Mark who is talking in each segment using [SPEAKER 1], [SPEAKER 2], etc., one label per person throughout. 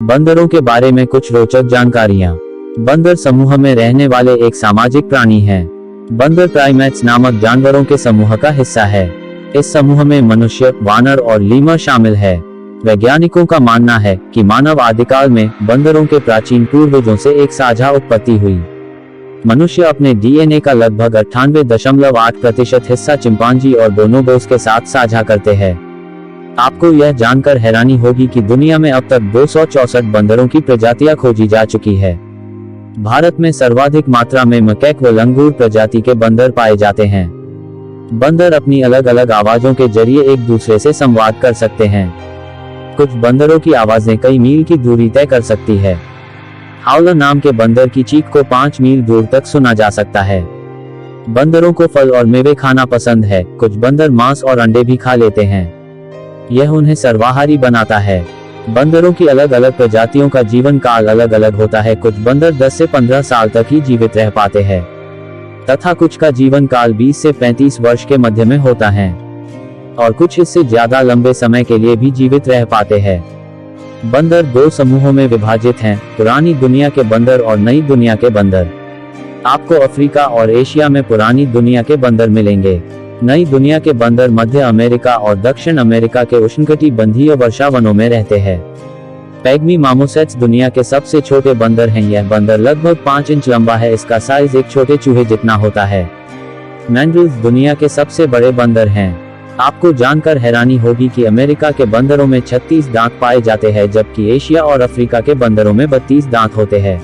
[SPEAKER 1] बंदरों के बारे में कुछ रोचक जानकारियां। बंदर समूह में रहने वाले एक सामाजिक प्राणी हैं। बंदर प्राइमेट्स नामक जानवरों के समूह का हिस्सा है। इस समूह में मनुष्य, वानर और लीमर शामिल है। वैज्ञानिकों का मानना है कि मानव आदिकाल में बंदरों के प्राचीन पूर्वजों से एक साझा उत्पत्ति हुई। मनुष्य अपने डीएनए का लगभग 98.8% हिस्सा चिंपांजी और बोनोबोस के साथ साझा करते हैं। आपको यह जानकर हैरानी होगी कि दुनिया में अब तक 264 बंदरों की प्रजातियां खोजी जा चुकी है। भारत में सर्वाधिक मात्रा में मकैक व लंगूर प्रजाति के बंदर पाए जाते हैं। बंदर अपनी अलग अलग आवाजों के जरिए एक दूसरे से संवाद कर सकते हैं। कुछ बंदरों की आवाजें कई मील की दूरी तय कर सकती है। हाउलर नाम के बंदर की चीख को 5 मील दूर तक सुना जा सकता है। बंदरों को फल और मेवे खाना पसंद है। कुछ बंदर मांस और अंडे भी खा लेते हैं। यह उन्हें सर्वाहारी बनाता है। बंदरों की अलग अलग प्रजातियों का जीवन काल अलग अलग होता है। कुछ बंदर 10 से 15 साल तक ही जीवित रह पाते हैं तथा कुछ का जीवन काल 20 से 35 वर्ष के मध्य में होता है और कुछ इससे ज्यादा लंबे समय के लिए भी जीवित रह पाते हैं। बंदर 2 समूहों में विभाजित हैं, पुरानी दुनिया के बंदर और नई दुनिया के बंदर। आपको अफ्रीका और एशिया में पुरानी दुनिया के बंदर मिलेंगे। नई दुनिया के बंदर मध्य अमेरिका और दक्षिण अमेरिका के उष्णकटिबंधीय वर्षा वनों में रहते हैं। पैग्मी मामोसेट्स दुनिया के सबसे छोटे बंदर हैं। यह बंदर लगभग 5 इंच लंबा है। इसका साइज एक छोटे चूहे जितना होता है। मैंड्रिल्स दुनिया के सबसे बड़े बंदर हैं। आपको जानकर हैरानी होगी कि अमेरिका के बंदरों में 36 दांत पाए जाते हैं, जबकि एशिया और अफ्रीका के बंदरों में 32 दांत होते हैं।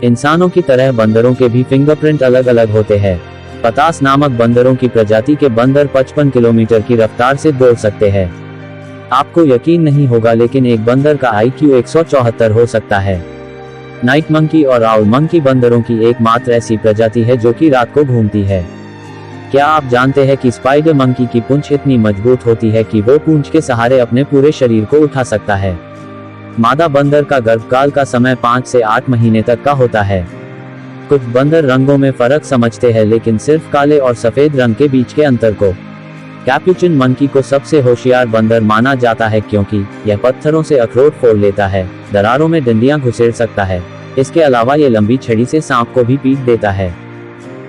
[SPEAKER 1] इंसानों की तरह बंदरों के भी फिंगरप्रिंट अलग अलग होते हैं। पतास नामक बंदरों की प्रजाति के बंदर 55 किलोमीटर की रफ्तार से दौड़ सकते हैं। आपको यकीन नहीं होगा, लेकिन एक बंदर का IQ 174 हो सकता है। नाइट मंकी और आउल मंकी बंदरों की एकमात्र ऐसी प्रजाति है जो कि रात को घूमती है। क्या आप जानते हैं कि स्पाइडर मंकी की पूंछ इतनी मजबूत होती है कि वो पूंछ के सहारे अपने पूरे शरीर को उठा सकता है। मादा बंदर का गर्भकाल का समय 5 से 8 महीने तक का होता है। कुछ बंदर रंगों में फर्क समझते हैं, लेकिन सिर्फ काले और सफेद रंग के बीच के अंतर को। कैपुचिन मंकी को सबसे होशियार बंदर माना जाता है क्योंकि यह पत्थरों से अखरोट फोड़ लेता है, दरारों में डंडियां घुसेड़ सकता है। इसके अलावा ये लंबी छड़ी से सांप को भी पीट देता है।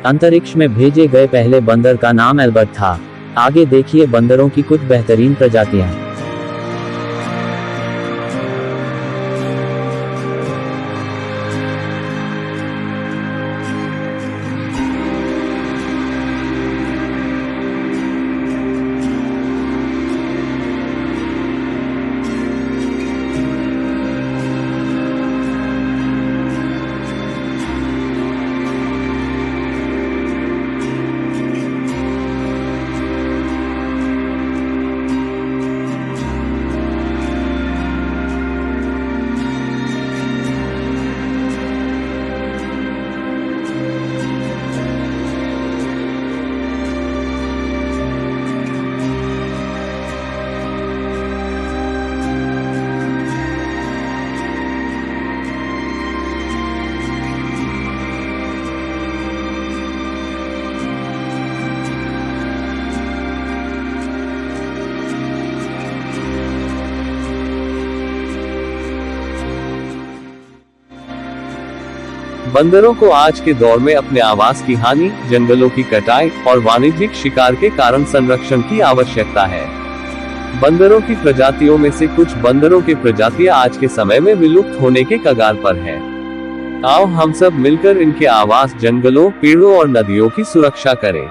[SPEAKER 1] अंतरिक्ष में भेजे गए पहले बंदर का नाम एल्बर्ट था। आगे देखिए बंदरों की कुछ बेहतरीन प्रजातियां।
[SPEAKER 2] बंदरों को आज के दौर में अपने आवास की हानि, जंगलों की कटाई और वाणिज्यिक शिकार के कारण संरक्षण की आवश्यकता है। बंदरों की प्रजातियों में से कुछ बंदरों की प्रजातियां आज के समय में विलुप्त होने के कगार पर हैं। आओ हम सब मिलकर इनके आवास, जंगलों, पेड़ों और नदियों की सुरक्षा करें।